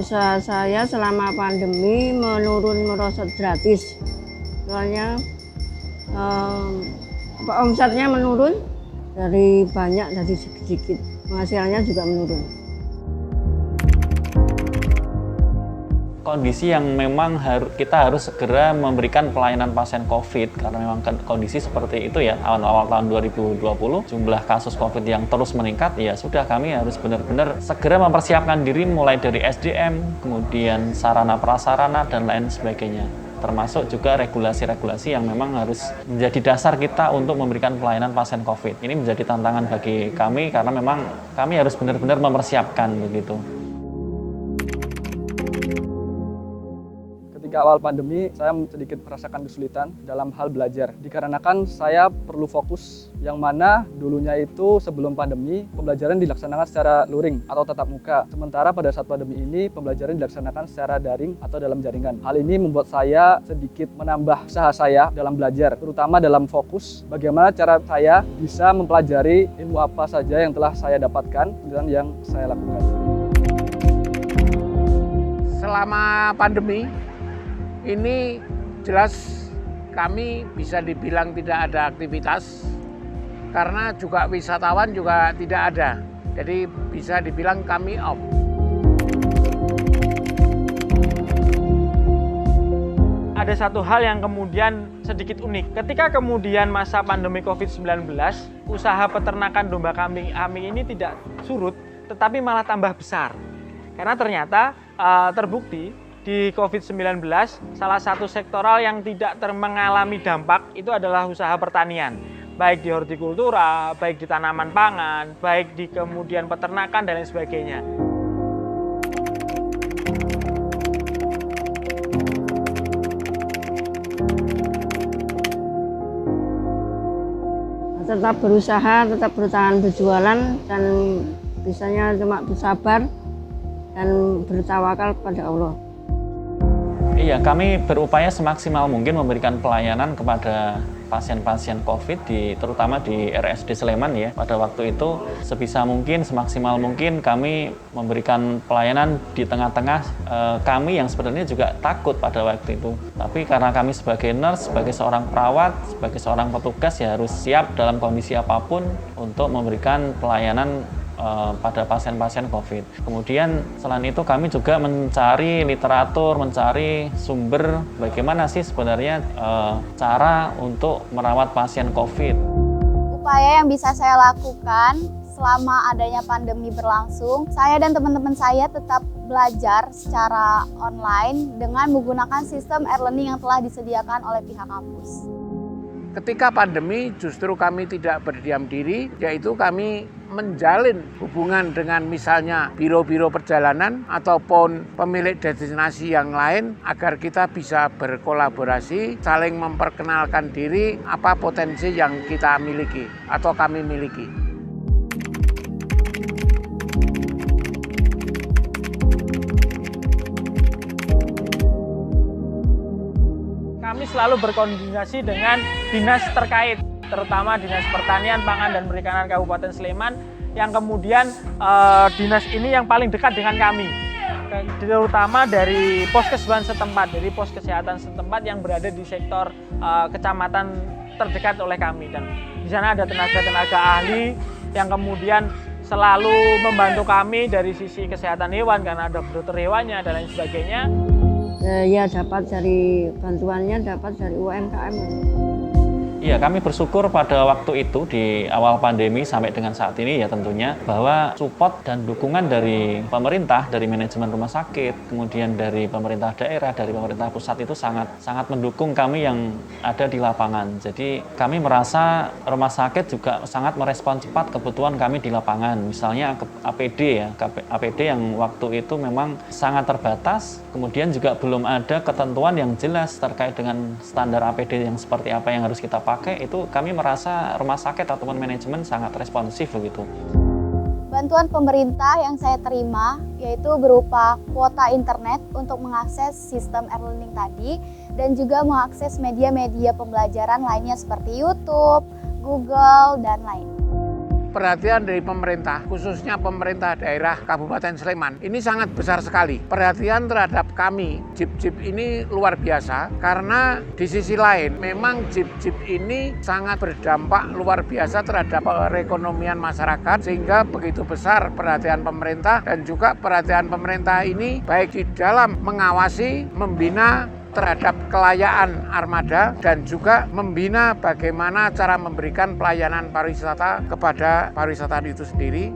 usaha saya selama pandemi menurun merosot gratis. Soalnya omsetnya menurun dari banyak jadi sedikit, penghasilannya juga menurun. Kondisi yang memang kita harus segera memberikan pelayanan pasien COVID karena memang kondisi seperti itu ya, awal tahun 2020 jumlah kasus COVID yang terus meningkat, ya sudah kami harus benar-benar segera mempersiapkan diri mulai dari SDM, kemudian sarana prasarana dan lain sebagainya. Termasuk juga regulasi-regulasi yang memang harus menjadi dasar kita untuk memberikan pelayanan pasien COVID. Ini menjadi tantangan bagi kami karena memang kami harus benar-benar mempersiapkan begitu. Ketika awal pandemi, saya sedikit merasakan kesulitan dalam hal belajar. Dikarenakan saya perlu fokus, yang mana dulunya itu sebelum pandemi, pembelajaran dilaksanakan secara luring atau tatap muka. Sementara pada saat pandemi ini, pembelajaran dilaksanakan secara daring atau dalam jaringan. Hal ini membuat saya sedikit menambah usaha saya dalam belajar, terutama dalam fokus, bagaimana cara saya bisa mempelajari ilmu apa saja yang telah saya dapatkan dan yang saya lakukan. Selama pandemi, ini jelas kami bisa dibilang tidak ada aktivitas karena juga wisatawan juga tidak ada. Jadi bisa dibilang kami off. Ada satu hal yang kemudian sedikit unik. Ketika kemudian masa pandemi COVID-19, usaha peternakan domba kambing ini tidak surut, tetapi malah tambah besar. Karena ternyata terbukti di COVID-19, salah satu sektoral yang tidak mengalami dampak itu adalah usaha pertanian. Baik di hortikultura, baik di tanaman pangan, baik di kemudian peternakan dan lain sebagainya. Tetap berusaha, tetap bertahan berjualan, dan bisanya cuma bersabar dan bertawakal pada Allah. Iya, kami berupaya semaksimal mungkin memberikan pelayanan kepada pasien-pasien COVID, terutama di RSUD Sleman ya. Pada waktu itu sebisa mungkin, semaksimal mungkin kami memberikan pelayanan di tengah-tengah kami yang sebenarnya juga takut pada waktu itu. Tapi karena kami sebagai nurse, sebagai seorang perawat, sebagai seorang petugas ya harus siap dalam kondisi apapun untuk memberikan pelayanan pada pasien-pasien COVID. Kemudian selain itu kami juga mencari literatur, mencari sumber bagaimana sih sebenarnya cara untuk merawat pasien COVID. Upaya yang bisa saya lakukan selama adanya pandemi berlangsung, saya dan teman-teman saya tetap belajar secara online dengan menggunakan sistem e-learning yang telah disediakan oleh pihak kampus. Ketika pandemi justru kami tidak berdiam diri, yaitu kami menjalin hubungan dengan misalnya biro-biro perjalanan ataupun pemilik destinasi yang lain agar kita bisa berkolaborasi, saling memperkenalkan diri apa potensi yang kita miliki atau kami miliki. Kami selalu berkoordinasi dengan dinas terkait, terutama Dinas Pertanian, Pangan, dan Perikanan Kabupaten Sleman, yang kemudian dinas ini yang paling dekat dengan kami, terutama dari poskesmas setempat, dari pos kesehatan setempat yang berada di sektor kecamatan terdekat oleh kami. Dan di sana ada tenaga-tenaga ahli yang kemudian selalu membantu kami dari sisi kesehatan hewan karena ada dokter hewannya dan lain sebagainya. Ya dapat dari bantuannya, dapat dari UMKM. Iya, kami bersyukur pada waktu itu di awal pandemi sampai dengan saat ini ya tentunya bahwa support dan dukungan dari pemerintah, dari manajemen rumah sakit, kemudian dari pemerintah daerah, dari pemerintah pusat itu sangat mendukung kami yang ada di lapangan. Jadi kami merasa rumah sakit juga sangat merespon cepat kebutuhan kami di lapangan. Misalnya APD ya, APD yang waktu itu memang sangat terbatas, kemudian juga belum ada ketentuan yang jelas terkait dengan standar APD yang seperti apa yang harus kita pakai. Itu kami merasa rumah sakit ataupun manajemen sangat responsif begitu. Bantuan pemerintah yang saya terima yaitu berupa kuota internet untuk mengakses sistem e-learning tadi dan juga mengakses media-media pembelajaran lainnya seperti YouTube, Google, dan lain. perhatian dari pemerintah, khususnya pemerintah daerah Kabupaten Sleman, ini sangat besar sekali. Perhatian terhadap kami, jeep-jeep ini luar biasa, karena di sisi lain memang jeep-jeep ini sangat berdampak luar biasa terhadap perekonomian masyarakat, sehingga begitu besar perhatian pemerintah, dan juga perhatian pemerintah ini baik di dalam mengawasi, membina terhadap kelayaan armada, dan juga membina bagaimana cara memberikan pelayanan pariwisata kepada pariwisata itu sendiri.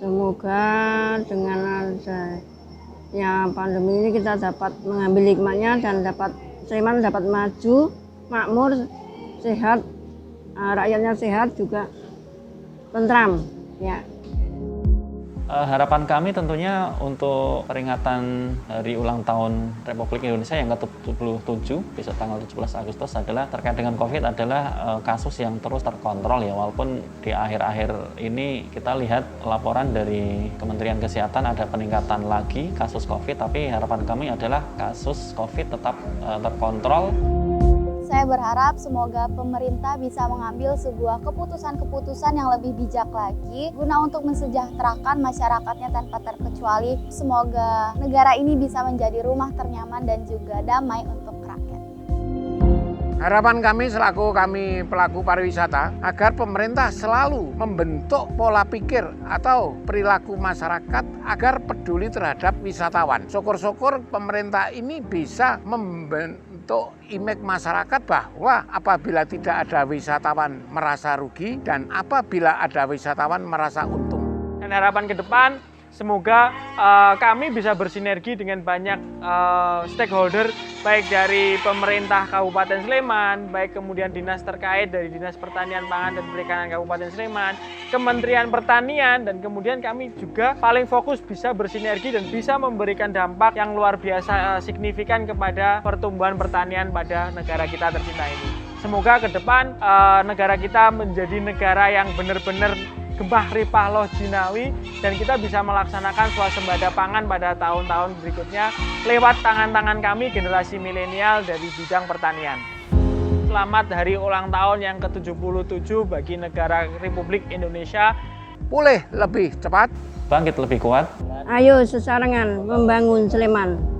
Semoga dengan adanya pandemi ini kita dapat mengambil hikmahnya dan Sleman dapat maju, makmur, sehat, rakyatnya sehat juga tentram, ya. Harapan kami tentunya untuk peringatan Hari Ulang Tahun Republik Indonesia yang ke-77 besok tanggal 17 Agustus adalah terkait dengan COVID adalah kasus yang terus terkontrol ya, walaupun di akhir-akhir ini kita lihat laporan dari Kementerian Kesehatan ada peningkatan lagi kasus COVID, tapi harapan kami adalah kasus COVID tetap terkontrol. Saya berharap semoga pemerintah bisa mengambil sebuah keputusan-keputusan yang lebih bijak lagi guna untuk mensejahterakan masyarakatnya tanpa terkecuali. Semoga negara ini bisa menjadi rumah ternyaman dan juga damai untuk rakyat. Harapan kami selaku kami pelaku pariwisata agar pemerintah selalu membentuk pola pikir atau perilaku masyarakat agar peduli terhadap wisatawan. Syukur-syukur pemerintah ini bisa membentuk image masyarakat bahwa apabila tidak ada wisatawan merasa rugi dan apabila ada wisatawan merasa untung. Dan harapan ke depan, semoga kami bisa bersinergi dengan banyak stakeholder, baik dari pemerintah Kabupaten Sleman, baik kemudian dinas terkait dari Dinas Pertanian, Pangan, dan Perikanan Kabupaten Sleman, Kementerian Pertanian, dan kemudian kami juga paling fokus bisa bersinergi dan bisa memberikan dampak yang luar biasa signifikan kepada pertumbuhan pertanian pada negara kita tercinta ini. Semoga ke depan negara kita menjadi negara yang benar-benar gembah ripah loh jinawi, dan kita bisa melaksanakan swasembada pangan pada tahun-tahun berikutnya lewat tangan-tangan kami generasi milenial dari bidang pertanian. Selamat Hari Ulang Tahun yang ke-77 bagi negara Republik Indonesia. Pulih lebih cepat, Bangkit lebih kuat. Ayo sesarengan membangun Sleman.